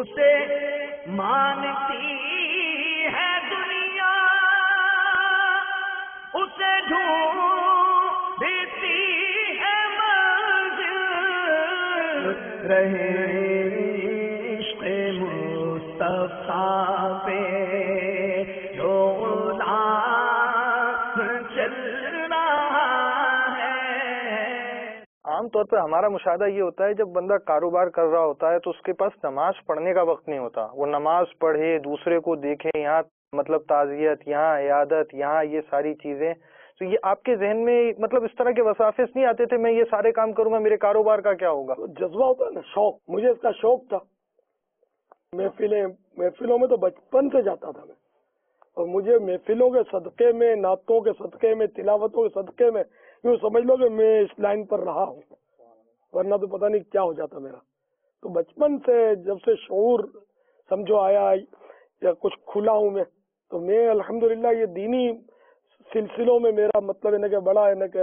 اسے مانتی ہے دنیا، اسے ڈھونڈتی ہے منزل، رہے عشق مصطفیٰ پہ جو غلام چل رہا ہے۔ عام طور پہ ہمارا مشاہدہ یہ ہوتا ہے جب بندہ کاروبار کر رہا ہوتا ہے تو اس کے پاس نماز پڑھنے کا وقت نہیں ہوتا، وہ نماز پڑھے، دوسرے کو دیکھے، یہاں مطلب تعزیت، یہاں عیادت، یہاں یہ ساری چیزیں، تو یہ آپ کے ذہن میں مطلب اس طرح کے وساوس نہیں آتے تھے میں یہ سارے کام کروں گا میرے کاروبار کا کیا ہوگا؟ جذبہ ہوتا ہے نا، شوق، مجھے اس کا شوق تھا۔ محفلوں میں تو بچپن سے جاتا تھا میں، اور مجھے محفلوں کے صدقے میں، نعتوں کے صدقے میں، تلاوتوں کے صدقے میں یوں سمجھ لو کہ میں اس لائن پر رہا ہوں، ورنہ تو پتہ نہیں کیا ہو جاتا میرا۔ تو بچپن سے جب سے شعور سمجھو آیا یا کچھ کھلا ہوں میں، تو میں الحمدللہ یہ دینی سلسلوں میں میرا مطلب ہے نا کہ بڑا ہے نا کہ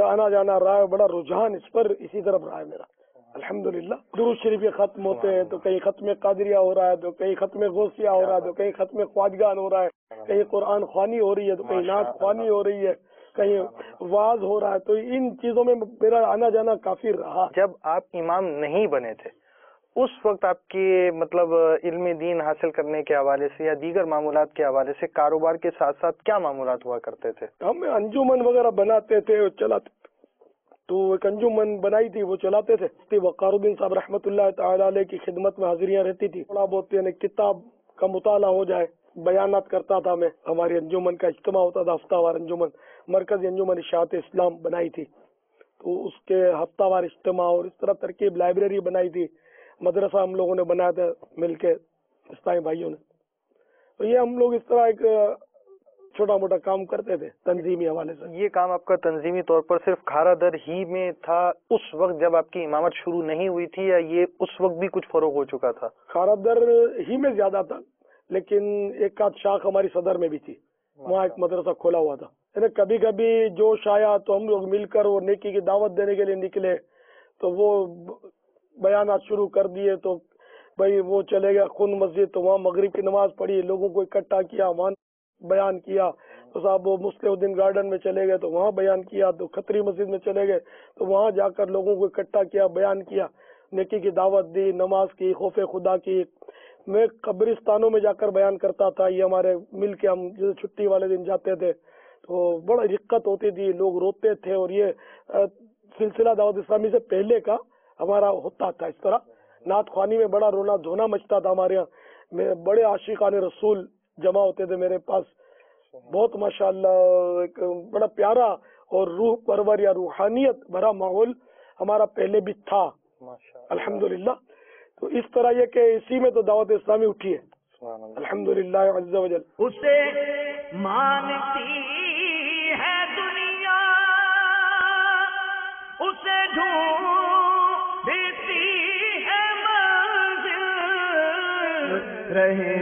آنا جانا رہا ہے، بڑا رجحان اس پر اسی طرف رہا ہے میرا الحمدللہ۔ درود شریف کے ختم ہوتے ہیں تو کہیں ختم قادریہ ہو رہا ہے، تو کہیں ختم غوثیہ ہو رہا ہے، تو کہیں ختم خواجگان ہو رہا ہے، کہیں قرآن خوانی ہو رہی ہے، تو کہیں نعت خوانی ہو رہی ہے، کہیں واز ہو رہا ہے، تو ان چیزوں میں میرا آنا جانا کافی رہا۔ جب آپ امام نہیں بنے تھے اس وقت آپ کے مطلب علم دین حاصل کرنے کے حوالے سے یا دیگر معمولات کے حوالے سے کاروبار کے ساتھ ساتھ کیا معمولات ہوا کرتے تھے؟ ہم انجمن وغیرہ بناتے تھے اور چلاتے، تو ایک انجمن بنائی تھی وہ چلاتے تھے۔ وقار الدین صاحب رحمۃ اللہ تعالی علیہ کی خدمت میں حاضریاں رہتی تھی، تھوڑا بہت یعنی کتاب کا مطالعہ ہو جائے، بیانات کرتا تھا میں۔ ہماری انجمن کا اجتماع ہوتا تھا ہفتہ وار، انجمن مرکزی انجمن اشاعت اسلام بنائی تھی، تو اس کے ہفتہ وار اجتماع، اور اس طرح ترکیب لائبریری بنائی تھی، مدرسہ ہم لوگوں نے بنایا تھا مل کے اسلامی بھائیوں نے۔ تو یہ ہم لوگ اس طرح ایک چھوٹا موٹا کام کرتے تھے تنظیمی حوالے سے۔ یہ کام آپ کا تنظیمی طور پر صرف کھارا در ہی میں تھا اس وقت جب آپ کی امامت شروع نہیں ہوئی تھی، یا یہ اس وقت بھی کچھ فروغ ہو چکا تھا؟ کھارا در ہی میں زیادہ تھا، لیکن ایک آدھ شاخ ہماری صدر میں بھی تھی، وہاں ایک مدرسہ کھولا ہوا تھا۔ یعنی کبھی کبھی جوش آیا تو ہم لوگ مل کر وہ نیکی کی دعوت دینے کے لیے نکلے، تو وہ بیانات شروع کر دیے، تو بھائی وہ چلے گیا خون مسجد، تو وہاں مغرب کی نماز پڑھی، لوگوں کو اکٹھا کیا، وہاں بیان کیا۔ تو صاحب وہ مصلح الدین گارڈن میں چلے گئے تو وہاں بیان کیا، تو کھتری مسجد میں چلے گئے تو وہاں جا کر لوگوں کو اکٹھا کیا، بیان کیا، نیکی کی دعوت دی، نماز کی، خوف خدا کی۔ میں قبرستانوں میں جا کر بیان کرتا تھا، یہ ہمارے مل کے ہم جیسے چھٹی والے دن جاتے تھے تو بڑا دقت ہوتی تھی، لوگ روتے تھے، اور یہ سلسلہ دعوت اسلامی سے پہلے کا ہمارا ہوتا تھا اس طرح۔ نعت خوانی میں بڑا رونا دھونا مچتا تھا ہمارے یہاں، بڑے عاشقان رسول جمع ہوتے تھے میرے پاس، بہت ماشاءاللہ ایک بڑا پیارا اور روح پرور یا روحانیت بھرا ماحول ہمارا پہلے بھی تھا الحمدللہ۔ تو اس طرح یہ کہ اسی میں تو دعوت اسلامی اٹھی ہے الحمدللہ عز و جل۔ اسے مانتی ہے دنیا، اسے ڈھونڈتی ہے منزل، رہے